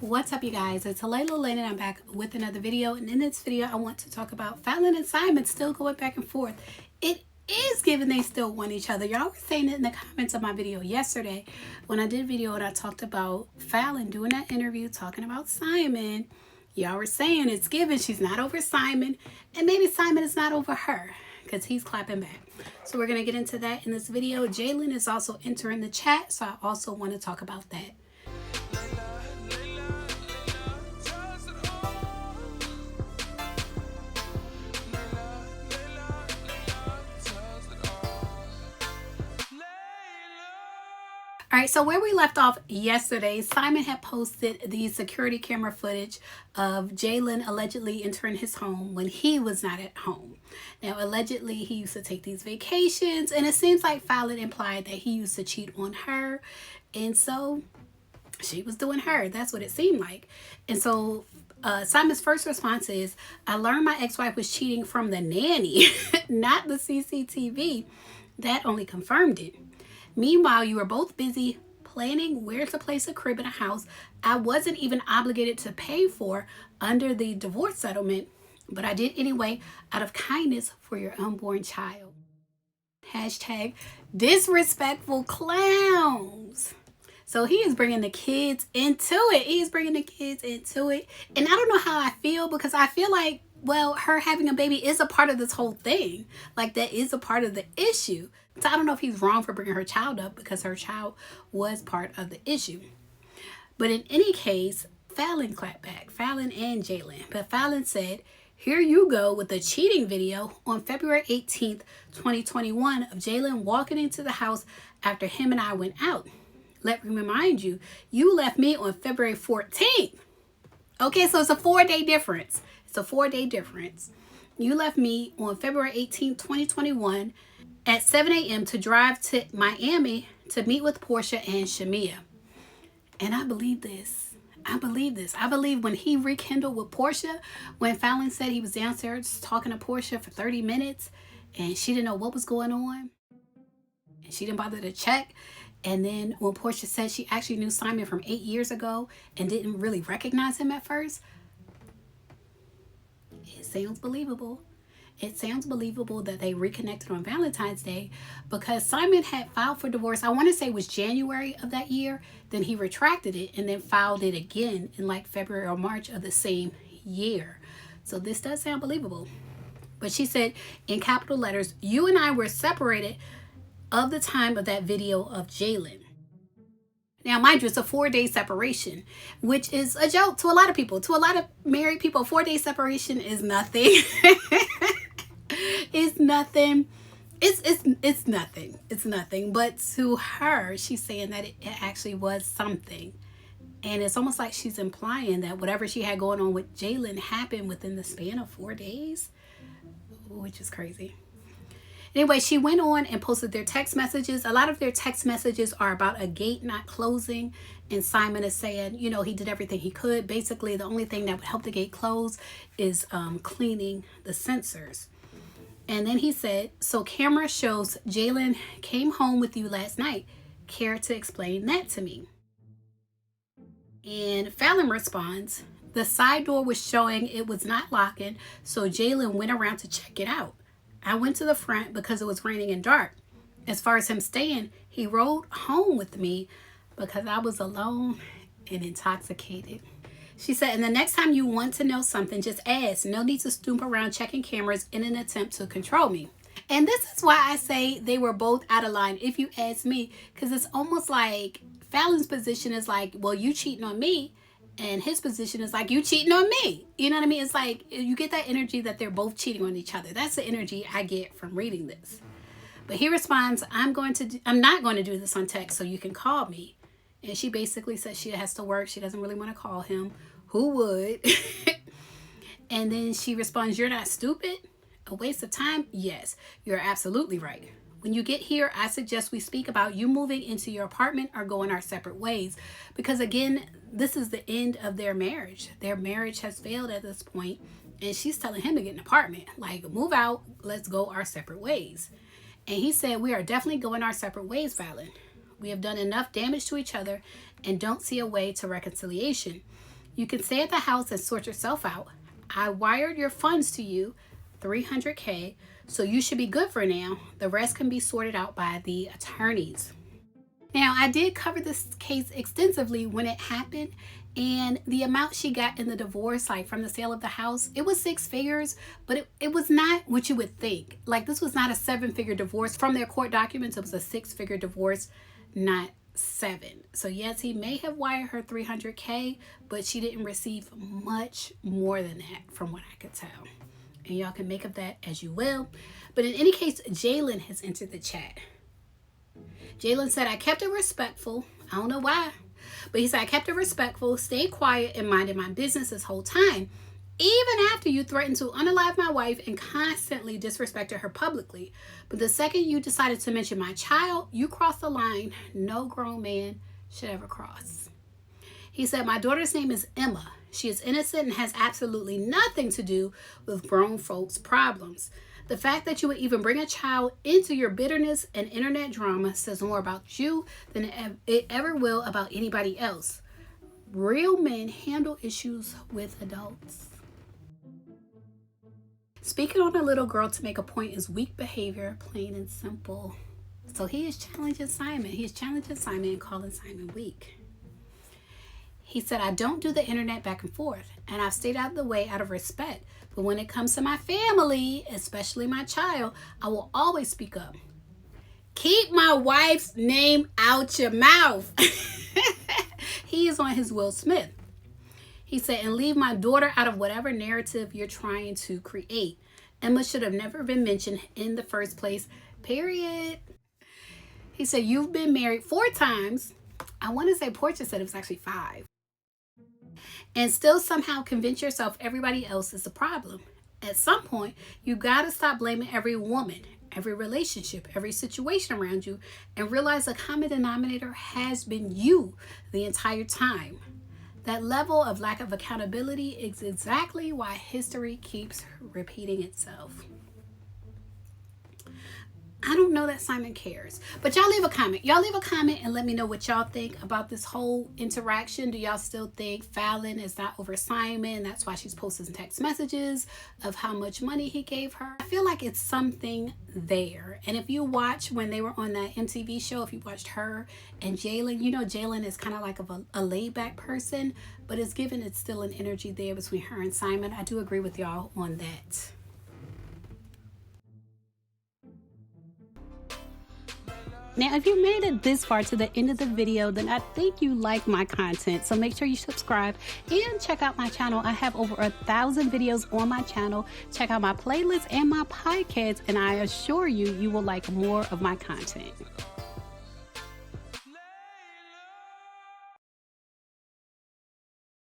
What's up, you guys? It's Layla and I'm back with another video. And in this video, I want to talk about Fallon and Simon still going back and forth. It is given they still want each other. Y'all were saying it in the comments of my video yesterday when I did a video and I talked about Fallon doing that interview talking about Simon. Y'all were saying it's given she's not over Simon, and maybe Simon is not over her because he's clapping back. So we're going to get into that in this video. Jaylen is also entering the chat, so I also want to talk about that. All right, so where we left off yesterday, Simon had posted the security camera footage of Jaylen allegedly entering his home when he was not at home. Now, allegedly, he used to take these vacations, and it seems like Fallon implied that he used to cheat on her, and so she was doing her. That's what it seemed like. And so Simon's first response is, I learned my ex-wife was cheating from the nanny, not the CCTV. That only confirmed it. Meanwhile, you were both busy planning where to place a crib in a house I wasn't even obligated to pay for under the divorce settlement, but I did anyway out of kindness for your unborn child. Hashtag disrespectful clowns. So he is bringing the kids into it. He's bringing the kids into it. And I don't know how I feel, because I feel like, well, her having a baby is a part of this whole thing. Like, that is a part of the issue. So I don't know if he's wrong for bringing her child up, because her child was part of the issue. But in any case, Fallon clapped back. Fallon and Jaylen. But Fallon said, here you go with the cheating video on February 18th, 2021 of Jaylen walking into the house after him and I went out. Let me remind you, you left me on February 14th. Okay, so it's a 4-day difference. It's a 4-day difference. You left me on February 18th, 2021 at 7 a.m. to drive to Miami to meet with Portia and Shamia. And I believe this. I believe this. I believe when he rekindled with Portia, when Fallon said he was downstairs talking to Portia for 30 minutes and she didn't know what was going on and she didn't bother to check. And then when Portia said she actually knew Simon from 8 years ago and didn't really recognize him at first, it sounds believable. It sounds believable that they reconnected on Valentine's Day, because Simon had filed for divorce, I want to say it was January of that year. Then he retracted it and then filed it again in like February or March of the same year. So this does sound believable. But she said in capital letters, you and I were separated of the time of that video of Jaylen. Now, mind you, it's a 4-day separation, which is a joke to a lot of people. To a lot of married people, 4-day separation is nothing. It's nothing. It's nothing. It's nothing. But to her, she's saying that it actually was something. And it's almost like she's implying that whatever she had going on with Jaylen happened within the span of 4 days, which is crazy. Anyway, she went on and posted their text messages. A lot of their text messages are about a gate not closing. And Simon is saying, you know, he did everything he could. Basically, the only thing that would help the gate close is cleaning the sensors. And then he said, so camera shows Jaylen came home with you last night. Care to explain that to me? And Fallon responds, the side door was showing it was not locking, so Jaylen went around to check it out. I went to the front because it was raining and dark. As far as him staying, he rode home with me because I was alone and intoxicated. She said, and the next time you want to know something, just ask. No need to snoop around checking cameras in an attempt to control me. And this is why I say they were both out of line, if you ask me, because it's almost like Fallon's position is like, well, you cheating on me. And his position is like, you cheating on me. You know what I mean? It's like you get that energy that they're both cheating on each other. That's the energy I get from reading this. But he responds, I'm not going to do this on text, so you can call me. And she basically says she has to work. She doesn't really want to call him. Who would? And then she responds, you're not stupid? A waste of time? Yes, you're absolutely right. When you get here, I suggest we speak about you moving into your apartment or going our separate ways. Because again, this is the end of their marriage. Their marriage has failed at this point. And she's telling him to get an apartment. Like, move out, let's go our separate ways. And he said, we are definitely going our separate ways, Fallon. We have done enough damage to each other and don't see a way to reconciliation. You can stay at the house and sort yourself out. I wired your funds to you, $300K, so you should be good for now. The rest can be sorted out by the attorneys. Now, I did cover this case extensively when it happened, and the amount she got in the divorce, like from the sale of the house, it was 6 figures, but it was not what you would think. Like, this was not a 7-figure divorce. From their court documents, it was a 6-figure divorce, not 7. So yes, he may have wired her $300K, but she didn't receive much more than that from what I could tell. And y'all can make of that as you will. But in any case, Jaylen has entered the chat. Jaylen said, I kept it respectful. I don't know why, but he said, I kept it respectful, stayed quiet, and minded my business this whole time, even after you threatened to unalive my wife and constantly disrespected her publicly. But the second you decided to mention my child, you crossed the line no grown man should ever cross. He said, my daughter's name is Emma. She is innocent and has absolutely nothing to do with grown folks' problems. The fact that you would even bring a child into your bitterness and internet drama says more about you than it ever will about anybody else. Real men handle issues with adults. Speaking on a little girl to make a point is weak behavior, plain and simple. So he is challenging Simon. He's challenging Simon and calling Simon weak. He said, I don't do the internet back and forth, and I've stayed out of the way out of respect. But when it comes to my family, especially my child, I will always speak up. Keep my wife's name out your mouth. He is on his Will Smith. He said, and leave my daughter out of whatever narrative you're trying to create. Emma should have never been mentioned in the first place, period. He said, you've been married 4 times. I want to say Portia said it was actually 5. And still somehow convince yourself everybody else is the problem. At some point, you got to stop blaming every woman, every relationship, every situation around you, and realize the common denominator has been you the entire time. That level of lack of accountability is exactly why history keeps repeating itself. I don't know that Simon cares, but y'all leave a comment. Y'all leave a comment and let me know what y'all think about this whole interaction. Do y'all still think Fallon is not over Simon? That's why she's posting text messages of how much money he gave her. I feel like it's something there. And if you watch when they were on that MTV show, if you watched her and Jaylen, you know Jaylen is kind of like a laid back person, but it's given it's still an energy there between her and Simon. I do agree with y'all on that. Now, if you made it this far to the end of the video, then I think you like my content. So make sure you subscribe and check out my channel. I have over 1,000 videos on my channel. Check out my playlist and my podcast, and I assure you, you will like more of my content.